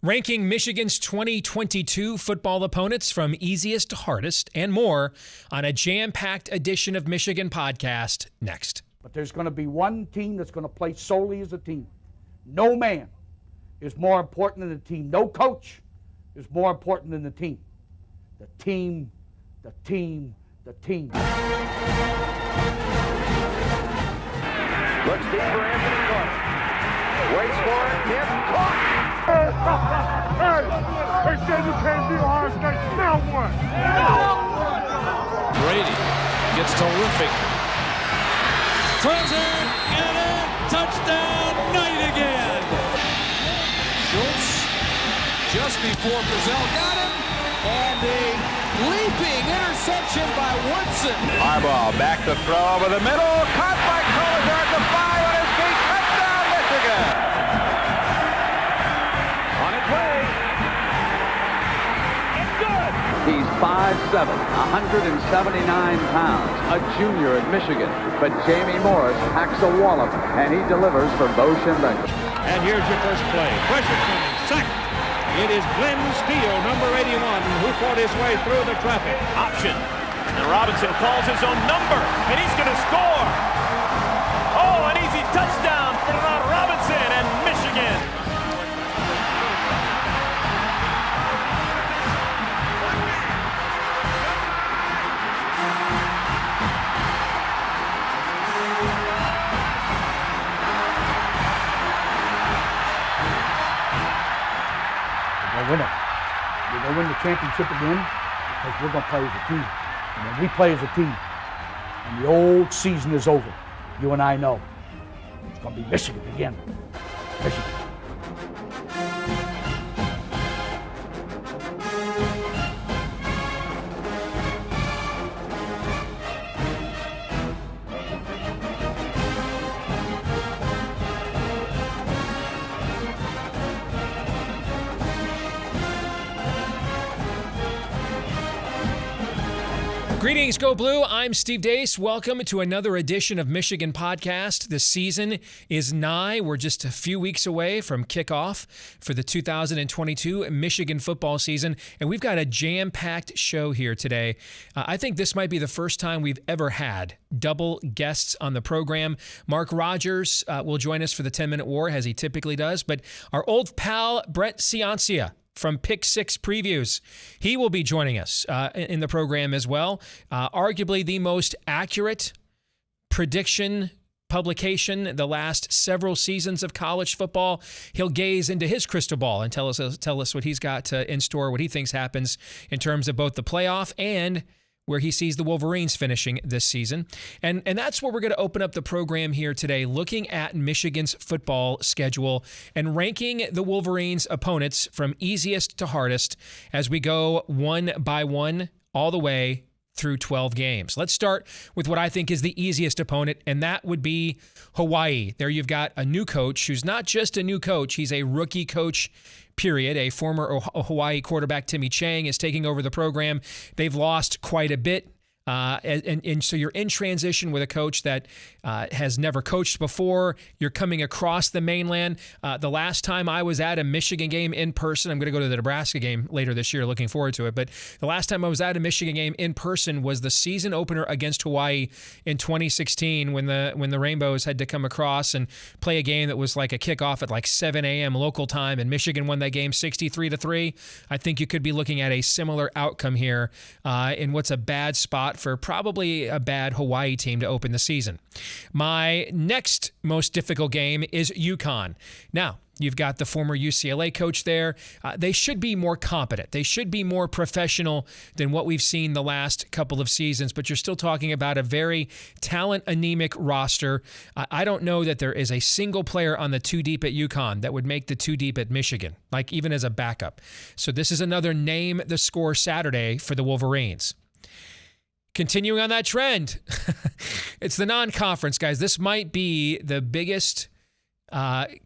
ranking Michigan's 2022 football opponents from easiest to hardest and more on a jam-packed edition of Michigan Podcast next. But there's going to be one team that's going to play solely as a team. No man is more important than the team. No coach is more important than the team. The team, the team, the team. Looks deep for Anthony Carter. Waits for it. Hit. Caught. Hey, they said you can't beat Ohio State. Now what? Brady gets terrific. Throws it. Get it. Touchdown. Knight again. Schultz just before Brazil got him. And a leaping interception by Woodson. Harbaugh back to throw over the middle. Caught by Collier at the 5 on his feet. Touchdown, Michigan. On its way. It's good. He's 5'7", 179 pounds, a junior at Michigan. But Jamie Morris packs a wallop, and he delivers for Bo Schembechler. And here's your first play. Pressure coming. Sack. It is Glenn Steele, number 81, who fought his way through the traffic. Option. And Robinson calls his own number, and he's going to score. Oh, an easy touchdown for Robinson and Michigan. Win it. We're going to win the championship again because we're going to play as a team. And when we play as a team and the old season is over, you and I know it's going to be Michigan again. Michigan. Greetings, Go Blue. I'm Steve Deace. Welcome to another edition of Michigan Podcast. The season is nigh. We're just a few weeks away from kickoff for the 2022 Michigan football season, and we've got a jam-packed show here today. I think this might be the first time we've ever had double guests on the program. Mark Rogers will join us for the 10-Minute War, as he typically does, but our old pal, Brett Ciancia, from Pick Six Previews. He will be joining us in the program as well. Arguably the most accurate prediction publication the last several seasons of college football. He'll gaze into his crystal ball and tell us what he's got in store, what he thinks happens in terms of both the playoff and where he sees the Wolverines finishing this season. And that's where we're going to open up the program here today, looking at Michigan's football schedule and ranking the Wolverines' opponents from easiest to hardest as we go one by one all the way through 12 games. Let's start with what I think is the easiest opponent, and that would be Hawaii. There you've got a new coach who's not just a new coach, he's a rookie coach, period. A former Hawaii quarterback, Timmy Chang, is taking over the program. They've lost quite a bit. And so you're in transition with a coach that has never coached before. You're coming across the mainland. The last time I was at a Michigan game in person, I'm going to go to the Nebraska game later this year, looking forward to it. But the last time I was at a Michigan game in person was the season opener against Hawaii in 2016 when the Rainbows had to come across and play a game that was like a kickoff at like 7 a.m. local time, and Michigan won that game 63-3. I think you could be looking at a similar outcome here in what's a bad spot for probably a bad Hawaii team to open the season. My next most difficult game is UConn. Now, you've got the former UCLA coach there. They should be more competent. They should be more professional than what we've seen the last couple of seasons, but you're still talking about a very talent-anemic roster. I don't know that there is a single player on the two deep at UConn that would make the two deep at Michigan, like even as a backup. So this is another name the score Saturday for the Wolverines. Continuing on that trend, it's the non-conference, guys. This might be the biggest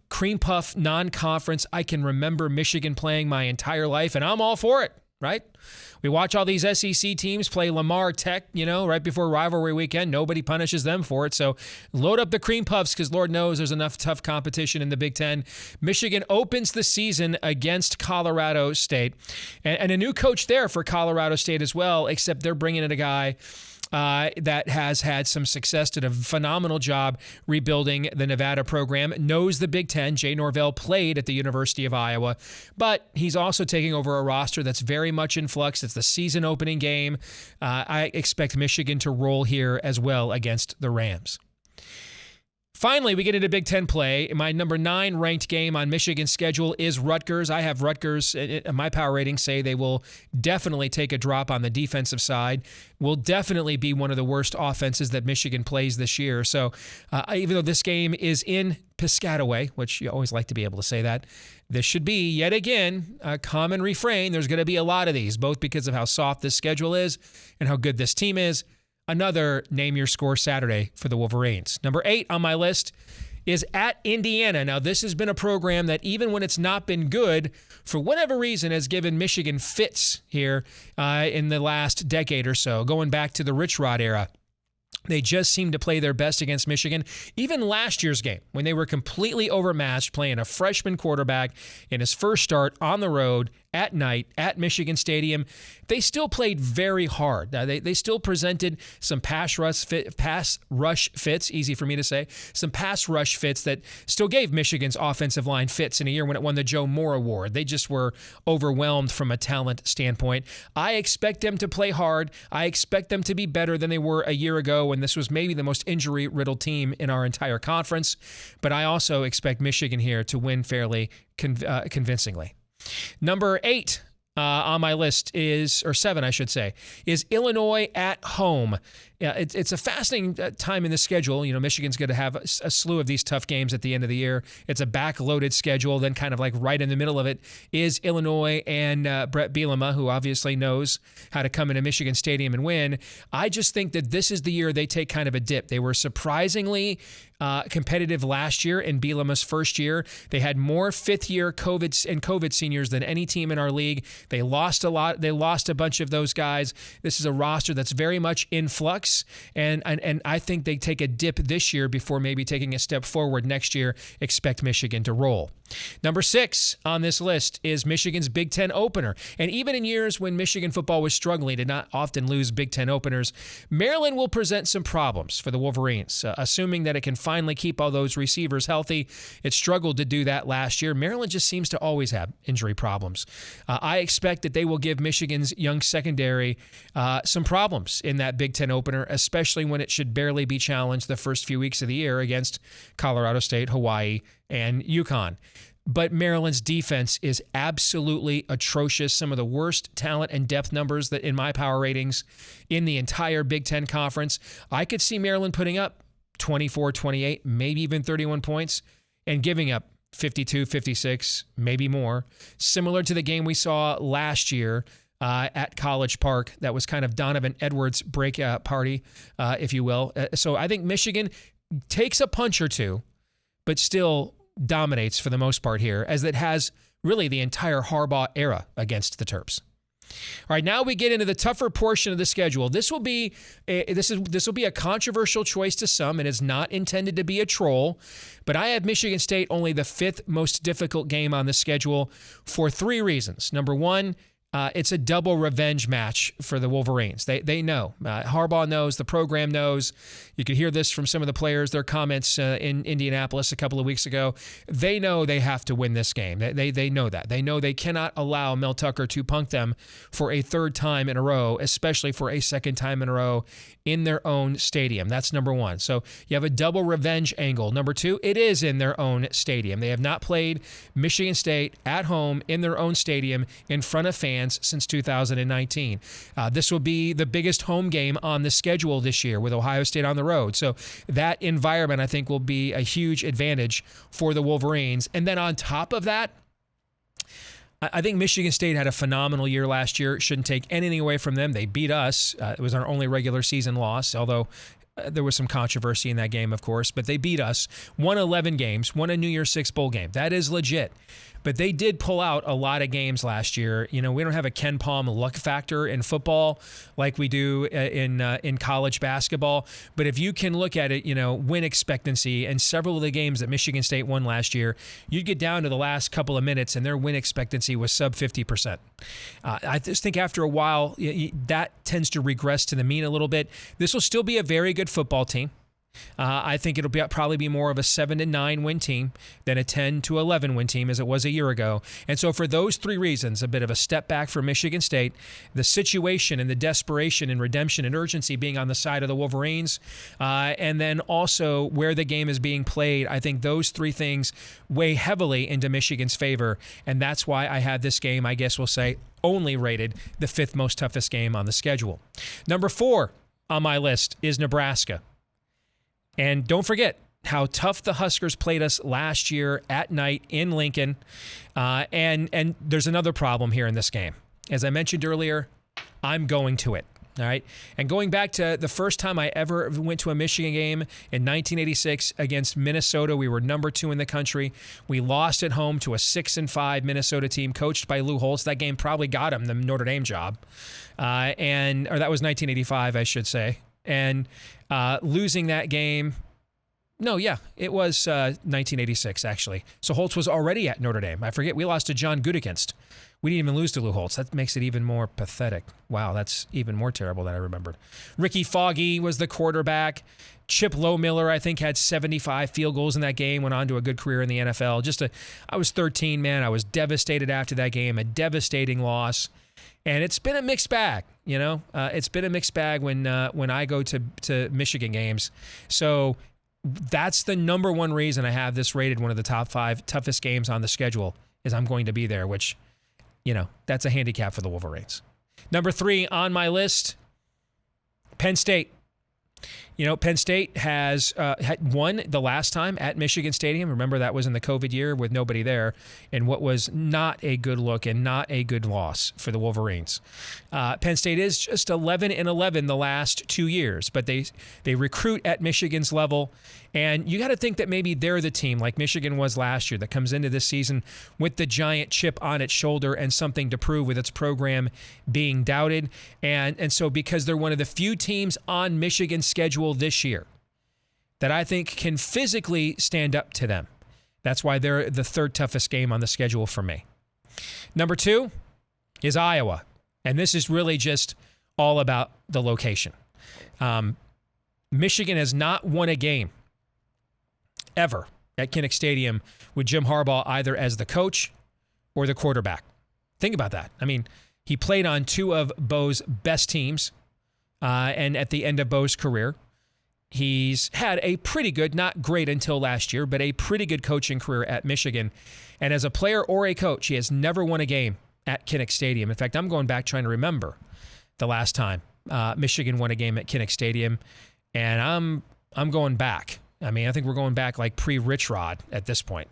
cream puff non-conference I can remember Michigan playing my entire life, and I'm all for it. right? We watch all these SEC teams play Lamar Tech, right before rivalry weekend. Nobody punishes them for it. So load up the cream puffs because Lord knows there's enough tough competition in the Big Ten. Michigan opens the season against Colorado State. And a new coach there for Colorado State as well, except they're bringing in a guy that has had some success, did a phenomenal job rebuilding the Nevada program, knows the Big Ten. Jay Norvell played at the University of Iowa, but he's also taking over a roster that's very much in flux. It's the season opening game. I expect Michigan to roll here as well against the Rams. Finally, we get into Big Ten play. My number 9 ranked game on Michigan's schedule is Rutgers. I have Rutgers, my power ratings say they will definitely take a drop on the defensive side, will definitely be one of the worst offenses that Michigan plays this year. So even though this game is in Piscataway, which you always like to be able to say that, this should be, yet again, a common refrain. There's going to be a lot of these, both because of how soft this schedule is and how good this team is. Another name your score Saturday for the Wolverines. Number 8 on my list is at Indiana. Now, this has been a program that even when it's not been good, for whatever reason, has given Michigan fits here in the last decade or so, going back to the Rich Rod era. They just seem to play their best against Michigan. Even last year's game, when they were completely overmatched, playing a freshman quarterback in his first start on the road at night at Michigan Stadium, they still played very hard. They still presented some pass rush fits, easy for me to say, some pass rush fits that still gave Michigan's offensive line fits in a year when it won the Joe Moore Award. They just were overwhelmed from a talent standpoint. I expect them to play hard. I expect them to be better than they were a year ago when this was maybe the most injury-riddled team in our entire conference. But I also expect Michigan here to win fairly convincingly. Number 8 on my list is, or 7, I should say, is Illinois at home. It's a fascinating time in the schedule. Michigan's going to have a slew of these tough games at the end of the year. It's a back-loaded schedule. Then kind of like right in the middle of it is Illinois and Brett Bielema, who obviously knows how to come into Michigan Stadium and win. I just think that this is the year they take kind of a dip. They were surprisingly competitive last year in Bielema's first year. They had more fifth-year COVID seniors than any team in our league. They lost a lot. They lost a bunch of those guys. This is a roster that's very much in flux. And I think they take a dip this year before maybe taking a step forward next year. Expect Michigan to roll. Number 6 on this list is Michigan's Big Ten opener. And even in years when Michigan football was struggling, did not often lose Big Ten openers, Maryland will present some problems for the Wolverines, assuming that it can finally keep all those receivers healthy. It struggled to do that last year. Maryland just seems to always have injury problems. I expect that they will give Michigan's young secondary some problems in that Big Ten opener, especially when it should barely be challenged the first few weeks of the year against Colorado State, Hawaii, and UConn. But Maryland's defense is absolutely atrocious. Some of the worst talent and depth numbers that in my power ratings in the entire Big Ten Conference. I could see Maryland putting up 24, 28, maybe even 31 points and giving up 52, 56, maybe more. Similar to the game we saw last year at College Park. That was kind of Donovan Edwards' breakout party, if you will. So I think Michigan takes a punch or two, but still dominates for the most part here, as it has really the entire Harbaugh era against the Terps. All right, now we get into the tougher portion of the schedule. This will be a controversial choice to some, and is not intended to be a troll. But I have Michigan State only the 5th most difficult game on the schedule for 3 reasons. Number 1, it's a double revenge match for the Wolverines. They know. Harbaugh knows. The program knows. You could hear this from some of the players, their comments in Indianapolis a couple of weeks ago. They know they have to win this game. They know that. They know they cannot allow Mel Tucker to punk them for a 3rd time in a row, especially for a 2nd time in a row in their own stadium. That's number 1. So you have a double revenge angle. Number 2, it is in their own stadium. They have not played Michigan State at home in their own stadium in front of fans since 2019. This will be the biggest home game on the schedule this year with Ohio State on the road. So that environment, I think, will be a huge advantage for the Wolverines. And then on top of that, I think Michigan State had a phenomenal year last year. Shouldn't take anything away from them. They beat us. It was our only regular season loss, although there was some controversy in that game, of course, but they beat us, won 11 games, won a New Year's Six bowl game. That is legit. but they did pull out a lot of games last year. We don't have a Ken Palm luck factor in football like we do in college basketball. But if you can look at it, win expectancy, and several of the games that Michigan State won last year, you'd get down to the last couple of minutes and their win expectancy was sub 50%. I just think after a while, that tends to regress to the mean a little bit. This will still be a very good football team. I think it'll probably be more of a 7-9 win team than a 10-11 win team as it was a year ago. And so for those three reasons, a bit of a step back for Michigan State, the situation and the desperation and redemption and urgency being on the side of the Wolverines, and then also where the game is being played, I think those three things weigh heavily into Michigan's favor. And that's why I had this game, I guess we'll say, only rated the fifth most toughest game on the schedule. Number 4 on my list is Nebraska. And don't forget how tough the Huskers played us last year at night in Lincoln. And there's another problem here in this game. As I mentioned earlier, I'm going to it. All right. And going back to the first time I ever went to a Michigan game in 1986 against Minnesota, we were number 2 in the country. We lost at home to a 6-5 Minnesota team coached by Lou Holtz. That game probably got him the Notre Dame job. Or that was 1985, I should say. And losing that game, it was 1986, actually. So Holtz was already at Notre Dame. I forget, we lost to John Gutekunst. We didn't even lose to Lou Holtz. That makes it even more pathetic. Wow, that's even more terrible than I remembered. Ricky Foggy was the quarterback. Chip Lohmiller, I think, had 75 field goals in that game, went on to a good career in the NFL. I was 13, man. I was devastated after that game, a devastating loss. And it's been a mixed bag, It's been a mixed bag when I go to Michigan games. So that's the number one reason I have this rated one of the top 5 toughest games on the schedule is I'm going to be there, which, that's a handicap for the Wolverines. Number 3 on my list, Penn State. Penn State had won the last time at Michigan Stadium. Remember, that was in the COVID year with nobody there, and what was not a good look and not a good loss for the Wolverines. Penn State is just 11-11 the last 2 years, but they recruit at Michigan's level, and you got to think that maybe they're the team, like Michigan was last year, that comes into this season with the giant chip on its shoulder and something to prove with its program being doubted. And so because they're one of the few teams on Michigan's schedule this year that I think can physically stand up to them, that's why they're the third toughest game on the schedule for me. Number 2 is Iowa. And this is really just all about the location. Michigan has not won a game ever at Kinnick Stadium with Jim Harbaugh either as the coach or the quarterback. Think about that. I mean, he played on 2 of Bo's best teams, and at the end of Bo's career, he's had a pretty good, not great until last year, but a pretty good coaching career at Michigan. And as a player or a coach, he has never won a game at Kinnick Stadium. In fact, I'm going back trying to remember the last time Michigan won a game at Kinnick Stadium, and I'm going back. I mean, I think we're going back like pre-Rich Rod at this point.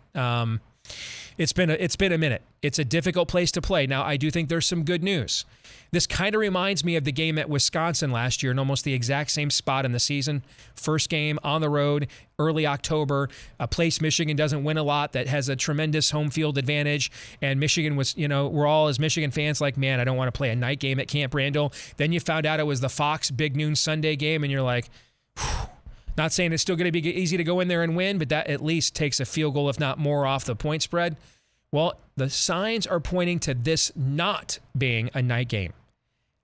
It's been a minute. It's a difficult place to play. Now, I do think there's some good news. This kind of reminds me of the game at Wisconsin last year in almost the exact same spot in the season. First game on the road, early October, a place Michigan doesn't win a lot that has a tremendous home field advantage. And Michigan was, we're all as Michigan fans like, man, I don't want to play a night game at Camp Randall. Then you found out it was the Fox Big Noon Sunday game, and you're like, whew. Not saying it's still going to be easy to go in there and win, but that at least takes a field goal, if not more, off the point spread. Well, the signs are pointing to this not being a night game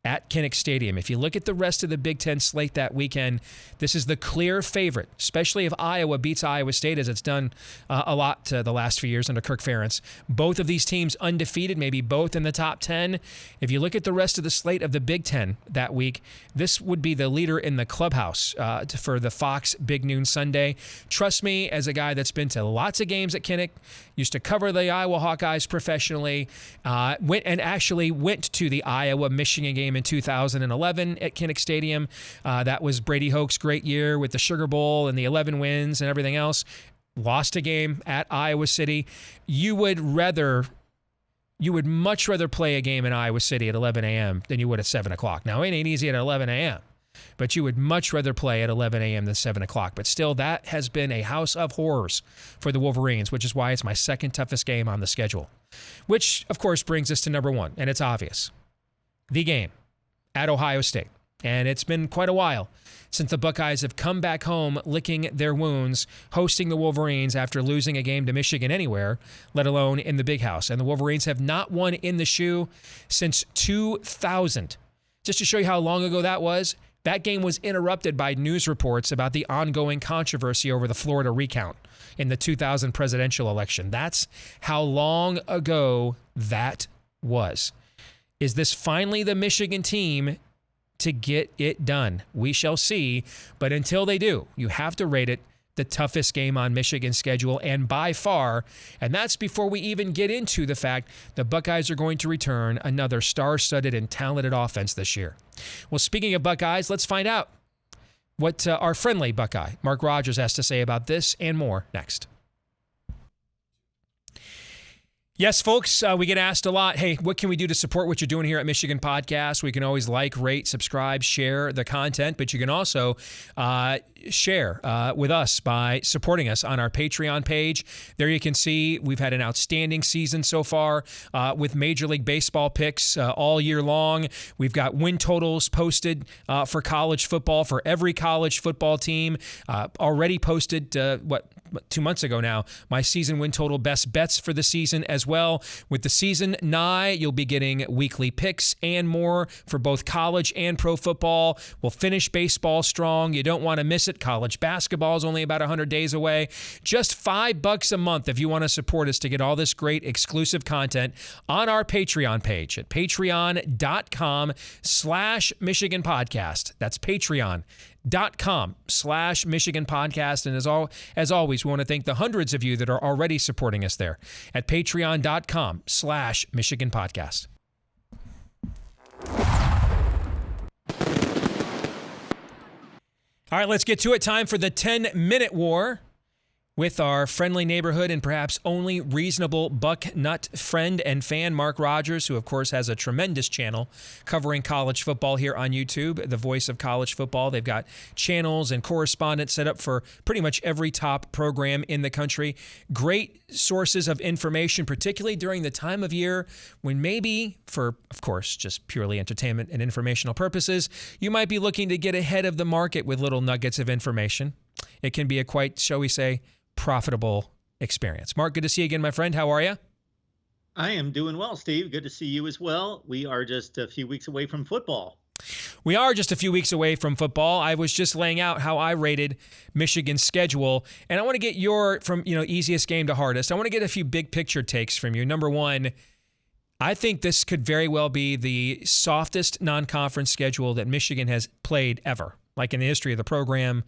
at Kinnick Stadium. If you look at the rest of the Big Ten slate that weekend, this is the clear favorite, especially if Iowa beats Iowa State, as it's done a lot the last few years under Kirk Ferentz. Both of these teams undefeated, maybe both in the top 10. If you look at the rest of the slate of the Big Ten that week, this would be the leader in the clubhouse for the Fox Big Noon Sunday. Trust me, as a guy that's been to lots of games at Kinnick, used to cover the Iowa Hawkeyes professionally, went to the Iowa-Michigan game in 2011 at Kinnick Stadium. That was Brady Hoke's great year with the Sugar Bowl and the 11 wins and everything else. Lost a game at Iowa City. You would much rather play a game in Iowa City at 11 a.m. than you would at 7 o'clock. Now, it ain't easy at 11 a.m., but you would much rather play at 11 a.m. than 7 o'clock. But still, that has been a house of horrors for the Wolverines, which is why it's my second toughest game on the schedule. Which, of course, brings us to number one, and it's obvious. The game at Ohio State. And it's been quite a while since the Buckeyes have come back home licking their wounds, hosting the Wolverines after losing a game to Michigan anywhere, let alone in the Big House. And the Wolverines have not won in the shoe since 2000. Just to show you how long ago that was, that game was interrupted by news reports about the ongoing controversy over the Florida recount in the 2000 presidential election. That's how long ago that was. Is this finally the Michigan team to get it done? We shall see. But until they do, you have to rate it the toughest game on Michigan's schedule, and by far. And that's before we even get into the fact the Buckeyes are going to return another star-studded and talented offense this year. Well, speaking of Buckeyes, let's find out what our friendly Buckeye, Mark Rogers, has to say about this and more next. Yes, folks, we get asked a lot, hey, what can we do to support what you're doing here at Michigan Podcast? We can always like, rate, subscribe, share the content, but you can also share with us by supporting us on our Patreon page. There you can see we've had an outstanding season so far with Major League Baseball picks all year long. We've got win totals posted for college football for every college football team. Already posted, 2 months ago now, my season win total best bets for the season as well. With the season nigh, you'll be getting weekly picks and more for both college and pro football. We'll finish baseball strong. You don't want to miss it. College basketball is only about 100 days away. Just $5 a month if you want to support us to get all this great exclusive content on our Patreon page at patreon.com/Michigan Podcast. That's patreon.com/Michigan Podcast. And as always, we want to thank the hundreds of you that are already supporting us there at patreon.com/Michigan Podcast. All right, let's get to it. Time for the 10-minute war with our friendly neighborhood and perhaps only reasonable buck nut friend and fan, Mark Rogers, who, of course, has a tremendous channel covering college football here on YouTube, the voice of college football. They've got channels and correspondents set up for pretty much every top program in the country. Great sources of information, particularly during the time of year when maybe, for, of course, just purely entertainment and informational purposes, you might be looking to get ahead of the market with little nuggets of information. It can be a quite, shall we say, profitable experience. Mark, good to see you again, my friend. How are you? I am doing well, Steve. Good to see you as well. We are just a few weeks away from football. We are just a few weeks away from football. I was just laying out how I rated Michigan's schedule, and I want to get your, from easiest game to hardest, I want to get a few big picture takes from you. Number one, I think this could very well be the softest non-conference schedule that Michigan has played ever, like in the history of the program,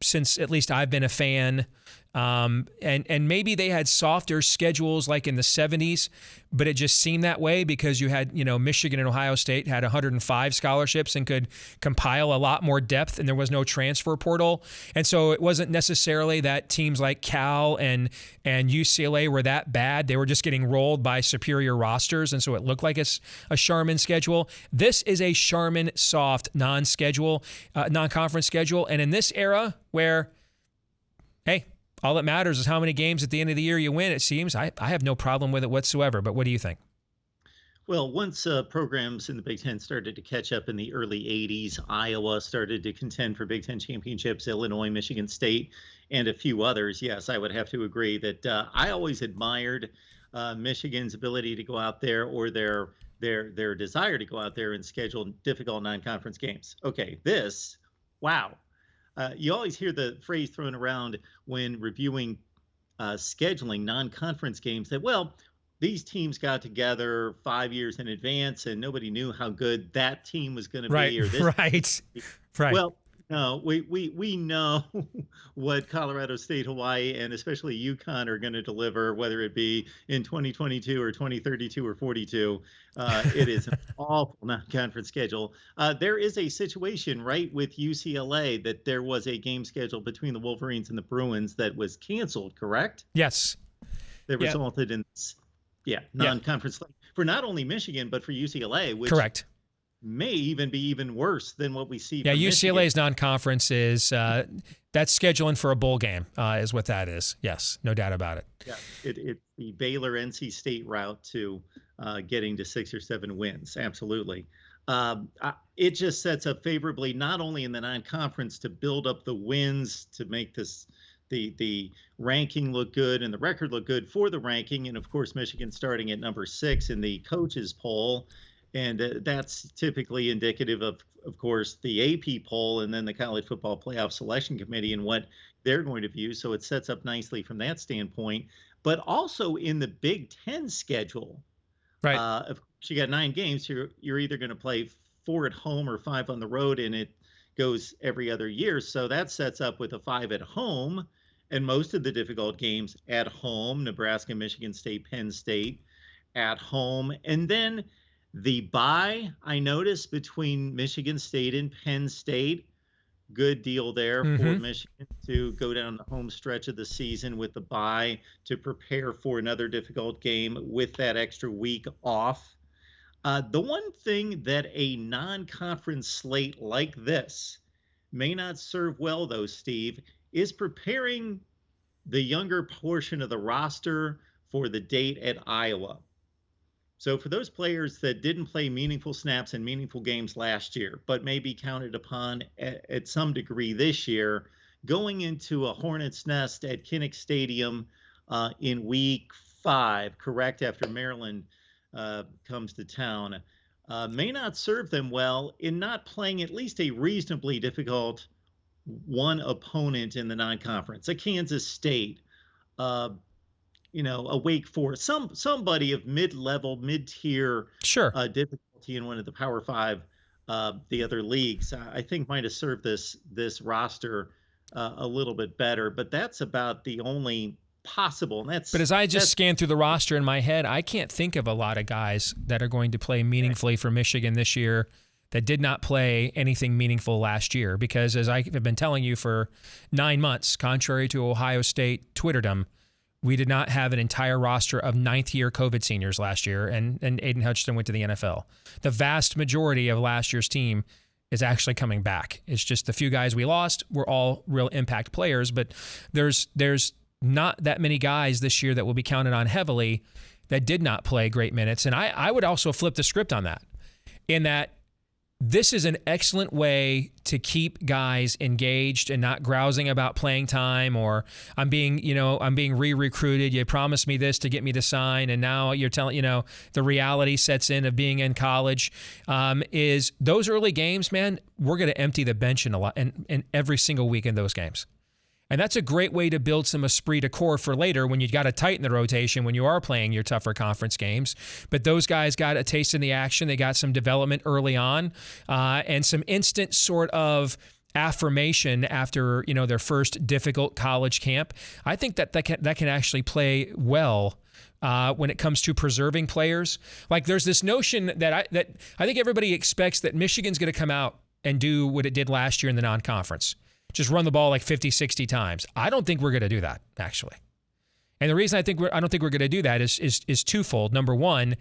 since at least I've been a fan. And maybe they had softer schedules like in the 70s, but it just seemed that way because you had, Michigan and Ohio State had 105 scholarships and could compile a lot more depth, and there was no transfer portal. And so it wasn't necessarily that teams like Cal and UCLA were that bad. They were just getting rolled by superior rosters, and so it looked like it's a Charmin schedule. This is a Charmin soft non-conference schedule. And in this era where, hey, all that matters is how many games at the end of the year you win, it seems. I have no problem with it whatsoever, but what do you think? Well, once programs in the Big Ten started to catch up in the early 80s, Iowa started to contend for Big Ten championships, Illinois, Michigan State, and a few others. Yes, I would have to agree that I always admired Michigan's ability to go out there, or their desire to go out there and schedule difficult non-conference games. Okay, wow. You always hear the phrase thrown around when reviewing scheduling non-conference games that, well, these teams got together 5 years in advance and nobody knew how good that team was going to be. Or this Right. Well, no, we know what Colorado State, Hawaii, and especially yukon are going to deliver, whether it be in 2022 or 2032 or 42. It is an awful non-conference schedule. There is a situation, right, with UCLA that there was a game schedule between the Wolverines and the Bruins that was canceled, correct? Yes. That resulted in non-conference for not only Michigan, but for UCLA, which correct. may even be even worse than what we see. Yeah, from UCLA's non-conference is that's scheduling for a bowl game is what that is. Yes, no doubt about it. Yeah, it's the Baylor NC State route to getting to 6 or 7 wins. Absolutely. It just sets up favorably, not only in the non-conference to build up the wins to make this the ranking look good and the record look good for the ranking. And of course, Michigan starting at number 6 in the coaches poll. And that's typically indicative of course, the AP poll and then the College Football Playoff Selection Committee and what they're going to view. So it sets up nicely from that standpoint. But also in the Big Ten schedule, right? If you got 9 games, you're either going to play 4 at home or 5 on the road, and it goes every other year. So that sets up with a 5 at home, and most of the difficult games at home: Nebraska, Michigan State, Penn State at home, and then the bye, I noticed, between Michigan State and Penn State. Good deal there for Michigan to go down the home stretch of the season with the bye to prepare for another difficult game with that extra week off. The one thing that a non-conference slate like this may not serve well, though, Steve, is preparing the younger portion of the roster for the date at Iowa. So for those players that didn't play meaningful snaps in meaningful games last year, but may be counted upon at some degree this year, going into a hornet's nest at Kinnick Stadium in week 5, correct, after Maryland comes to town, may not serve them well in not playing at least a reasonably difficult one opponent in the non-conference, a Kansas State, a Wake Forest, somebody of mid-level, mid-tier difficulty in one of the Power 5, the other leagues, I think might have served this roster a little bit better. But that's about the only possible. And but as I just scan through the roster in my head, I can't think of a lot of guys that are going to play meaningfully for Michigan this year that did not play anything meaningful last year. Because as I have been telling you for 9 months, contrary to Ohio State Twitterdom, we did not have an entire roster of 9th-year COVID seniors last year, and Aiden Hutchinson went to the NFL. The vast majority of last year's team is actually coming back. It's just the few guys we lost were all real impact players, but there's not that many guys this year that will be counted on heavily that did not play great minutes. And I would also flip the script on that, in that this is an excellent way to keep guys engaged and not grousing about playing time, or I'm being re-recruited. You promised me this to get me to sign, and now you're telling, the reality sets in of being in college. Is those early games, man, we're going to empty the bench in every single week in those games. And that's a great way to build some esprit de corps for later when you got to tighten the rotation when you are playing your tougher conference games. But those guys got a taste in the action. They got some development early on and some instant sort of affirmation after their first difficult college camp. I think that can actually play well when it comes to preserving players. Like there's this notion that I think everybody expects that Michigan's going to come out and do what it did last year in the non-conference. Just run the ball like 50, 60 times. I don't think we're going to do that, actually. And the reason I don't think we're going to do that is twofold. Number one,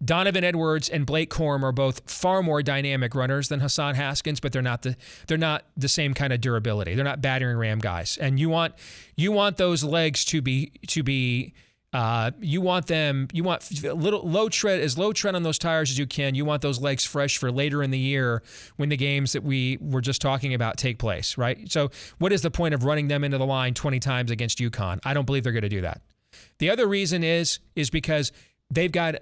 Donovan Edwards and Blake Corum are both far more dynamic runners than Hassan Haskins, but they're not the same kind of durability. They're not battering ram guys. And you want those legs to be you want a little low tread on those tires as you can. You want those legs fresh for later in the year when the games that we were just talking about take place, right? So what is the point of running them into the line 20 times against UConn? I don't believe they're going to do that. The other reason is because they've got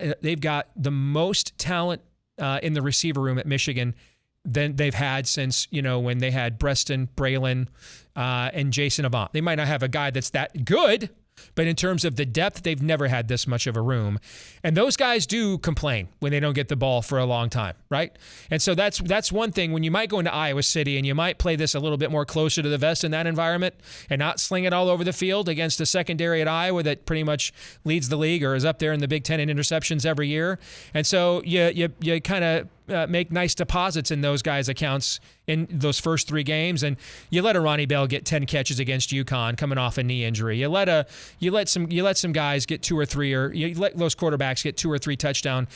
the most talent in the receiver room at Michigan than they've had since, when they had Breston, Braylon, and Jason Avant. They might not have a guy that's that good, but in terms of the depth, they've never had this much of a room. And those guys do complain when they don't get the ball for a long time, right? And so that's one thing. When you might go into Iowa City and you might play this a little bit more closer to the vest in that environment and not sling it all over the field against a secondary at Iowa that pretty much leads the league or is up there in the Big Ten in interceptions every year. And so you kind of make nice deposits in those guys' accounts in those first 3 games, and you let a Ronnie Bell get 10 catches against UConn coming off a knee injury. You let some guys get 2 or 3, or you let those quarterbacks get 2 or 3 touchdown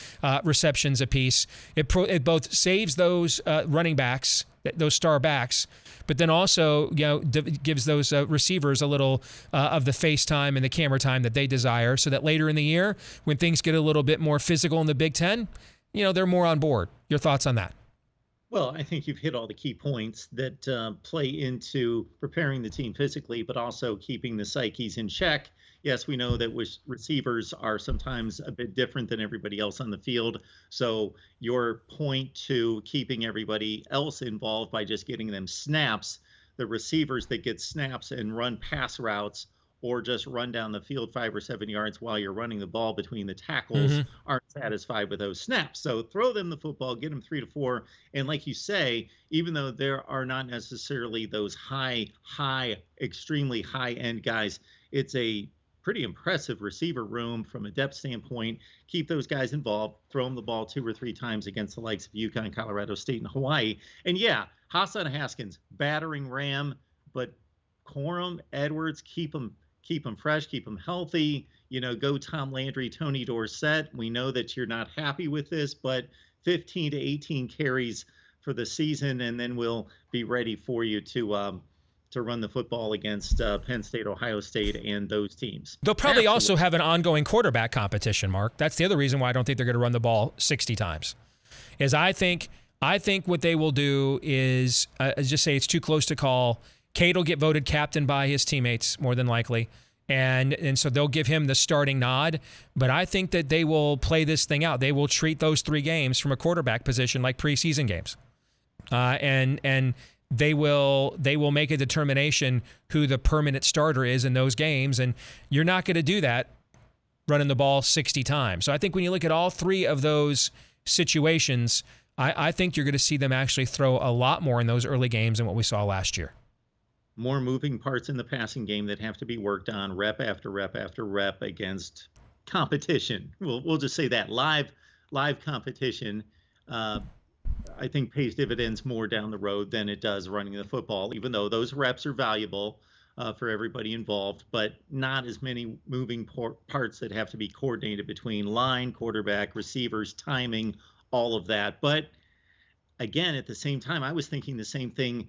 receptions apiece. It both saves those running backs, those star backs, but then also gives those receivers a little of the face time and the camera time that they desire, so that later in the year, when things get a little bit more physical in the Big Ten, they're more on board. Your thoughts on that? Well, I think you've hit all the key points that play into preparing the team physically, but also keeping the psyches in check. Yes, we know that receivers are sometimes a bit different than everybody else on the field. So your point to keeping everybody else involved by just getting them snaps, the receivers that get snaps and run pass routes or just run down the field 5 or 7 yards while you're running the ball between the tackles aren't satisfied with those snaps. So throw them the football, get them 3 to 4. And like you say, even though there are not necessarily those extremely high-end guys, it's a pretty impressive receiver room from a depth standpoint. Keep those guys involved, throw them the ball 2 or 3 times against the likes of UConn, Colorado State, and Hawaii. And yeah, Hassan Haskins, battering ram, but Corum, Edwards, keep them fresh, keep them healthy. Go Tom Landry, Tony Dorsett. We know that you're not happy with this, but 15 to 18 carries for the season, and then we'll be ready for you to run the football against Penn State, Ohio State, and those teams. They'll probably also have an ongoing quarterback competition, Mark. That's the other reason why I don't think they're going to run the ball 60 times. Is I think what they will do is just say it's too close to call. Cade will get voted captain by his teammates, more than likely. And so they'll give him the starting nod. But I think that they will play this thing out. They will treat those 3 games from a quarterback position like preseason games. And they will make a determination who the permanent starter is in those games. And you're not going to do that running the ball 60 times. So I think when you look at all 3 of those situations, I think you're going to see them actually throw a lot more in those early games than what we saw last year. More moving parts in the passing game that have to be worked on rep after rep after rep against competition. We'll just say that live competition, I think pays dividends more down the road than it does running the football, even though those reps are valuable for everybody involved, but not as many moving parts that have to be coordinated between line, quarterback, receivers, timing, all of that. But again, at the same time, I was thinking the same thing